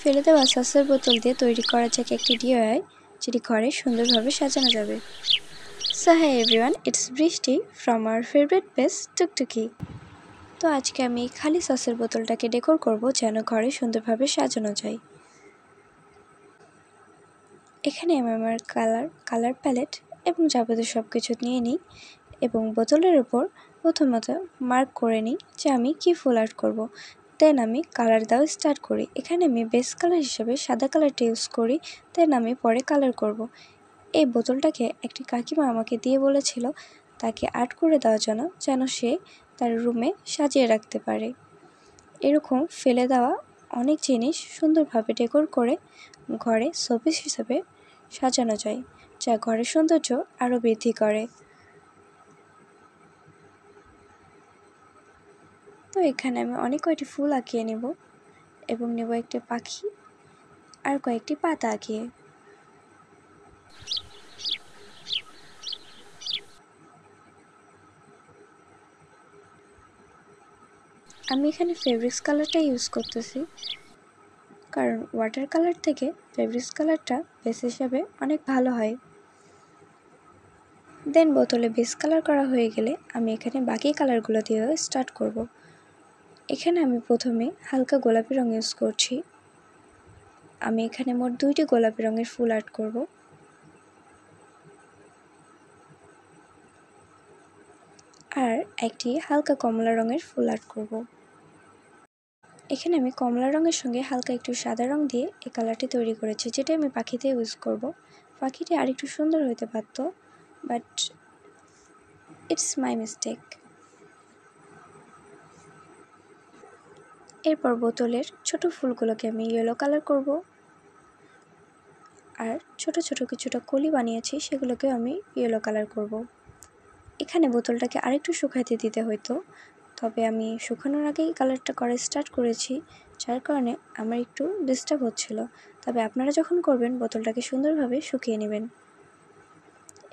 ফেলে দেওয়া সসের বোতল দিয়ে তৈরি করা যাক একটি DIY, যেটি ঘরে সুন্দরভাবে সাজানো যাবে। সো হাই এভরিওয়ান, ইটস বৃষ্টি ফ্রম আওয়ার ফেভারিট পেজ টুকটুকি। তো আজকে আমি খালি সসের বোতলটাকে ডেকোর করব যেন ঘরে সুন্দরভাবে সাজানো যায়। এখানে আমি আমার কালার প্যালেট এবং যাবতীয় সব কিছু নিয়ে নিই এবং বোতলের উপর প্রথমত মার্ক করে নিই যে আমি কি ফুল আর্ট করব। দেন আমি কালার দেওয়া স্টার্ট করি। এখানে আমি বেস কালার হিসেবে সাদা কালারটা ইউজ করি, দেন আমি পরে কালার করব। এই বোতলটাকে একটি কাকিমা আমাকে দিয়ে বলেছিল তাকে আর্ট করে দেওয়ার জন্য, যেন সে তার রুমে সাজিয়ে রাখতে পারে। এরকম ফেলে দেওয়া অনেক জিনিস সুন্দরভাবে ডেকোর করে ঘরে শোপিস হিসেবে সাজানো যায়, যা ঘরের সৌন্দর্য আরও বৃদ্ধি করে। তো এখানে আমি অনেক কয়টি ফুল আঁকিয়ে নেব এবং নেব একটি পাখি আর কয়েকটি পাতা আঁকিয়ে। আমি এখানে ফেব্রিক্স কালারটা ইউজ করতেছি, কারণ ওয়াটার কালার থেকে ফেব্রিক্স কালারটা বেস হিসাবে অনেক ভালো হয়। দেন বোতলে বেস কালার করা হয়ে গেলে আমি এখানে বাকি কালারগুলো দিয়ে স্টার্ট করব। এখানে আমি প্রথমে হালকা গোলাপি রং ইউজ করছি। আমি এখানে মোট 2টি গোলাপি রঙের ফুল আর্ট করব। আর একটি হালকা কমলা রঙের ফুল আর্ট করব। এখানে আমি কমলা রঙের সঙ্গে হালকা একটু সাদা রং দিয়ে এই কালারটি তৈরি করেছি, যেটা আমি পাখিতে ইউজ করব। পাখিটি আরেকটু সুন্দর হতে পারত, বাট ইটস মাই মিস্টেক। এরপর বোতলের ছোট ফুলগুলোকে আমি ইয়েলো কালার করব, আর ছোট ছোট কিছুটা কলি বানিয়েছি সেগুলোকেও আমি ইয়েলো কালার করব। এখানে বোতলটাকে আরেকটু শুকাইতে দিতে হতো, তবে আমি শুকানোর আগেই কালারটা করা স্টার্ট করেছি, যার কারণে আমার একটু ডিস্টার্ব হচ্ছিল। তবে আপনারা যখন করবেন বোতলটাকে সুন্দরভাবে শুকিয়ে নেবেন।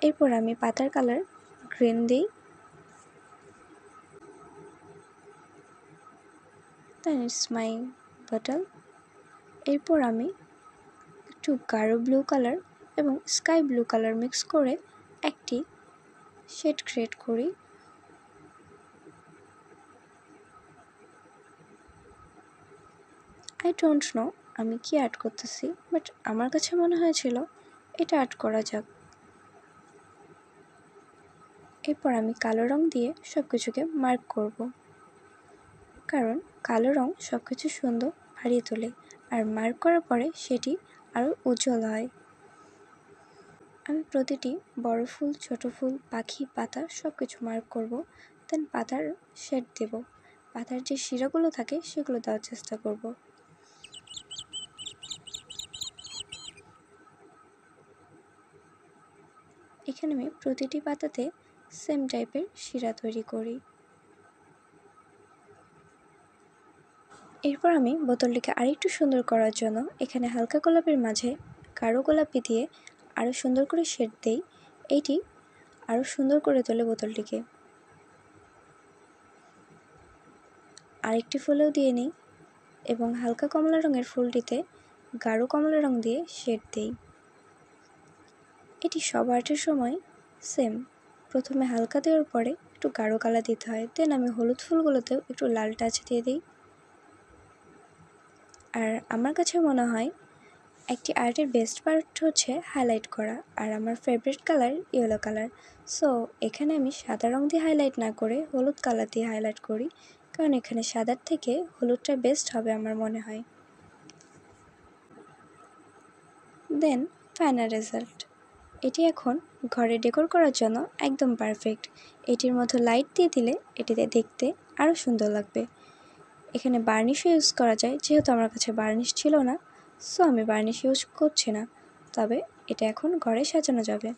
এরপর আমি পাতার কালার গ্রিন দিই, দেন ইটস মাই বটল। এরপর আমি একটু গাঢ় ব্লু কালার এবং স্কাই ব্লু কালার মিক্স করে একটি শেড ক্রিয়েট করি। আই ডোন্ট নো আমি কি আর্ট করতেছি, বাট আমার কাছে মনে হয়েছিল এটা আর্ট করা যাক। এরপর আমি কালো রং দিয়ে সব কিছুকে মার্ক করব, কারণ কালো রং সব কিছু সুন্দর বাড়িয়ে তোলে, আর মার্ক করার পরে সেটি আরও উজ্জ্বল হয়। আমি প্রতিটি বড় ফুল, ছোট ফুল, পাখি, পাতা সব কিছু মার্ক করব, দেন পাতার শেড দেব। পাতার যে শিরাগুলো থাকে সেগুলো দেওয়ার চেষ্টা করব। এখানে আমি প্রতিটি পাতাতে সেম টাইপের শিরা তৈরি করি। এরপর আমি বোতলটিকে আরেকটু সুন্দর করার জন্য এখানে হালকা গোলাপের মাঝে গাঢ় গোলাপি দিয়ে আরও সুন্দর করে শেড দেই। এইটি আরও সুন্দর করে তোলে বোতলটিকে। আরেকটি ফুলও দিয়ে নিই এবং হালকা কমলা রঙের ফুলটিতে গাঢ় কমলা রং দিয়ে শেড দেই। এটি সব আর্টের সময় সেম, প্রথমে হালকা দেওয়ার পরে একটু গাঢ় কালার দিতে হয়, দেন আমি হলুদ ফুলগুলোতেও একটু লাল টাচ দিয়ে দিই। আর আমার কাছে মনে হয় একটি আর্টের বেস্ট পার্ট হচ্ছে হাইলাইট করা, আর আমার favourite colour yellow colour. So এখানে আমি সাদা রং দিয়ে হাইলাইট না করে হলুদ কালার দিয়ে হাইলাইট করি, কারণ এখানে সাদার থেকে হলুদটা বেস্ট হবে আমার মনে হয়। Then final result. এটি এখন ঘরে ডেকোর করার জন্য একদম পারফেক্ট। এটির মধ্যে লাইট দিয়ে দিলে এটিতে দেখতে আরও সুন্দর লাগবে। এখানে বার্নিশও ইউজ করা যায়, যেহেতু আমার কাছে বার্নিশ ছিল না, সো আমি বার্নিশ ইউজ করছি না, তবে এটা এখন ঘরে সাজানো যাবে।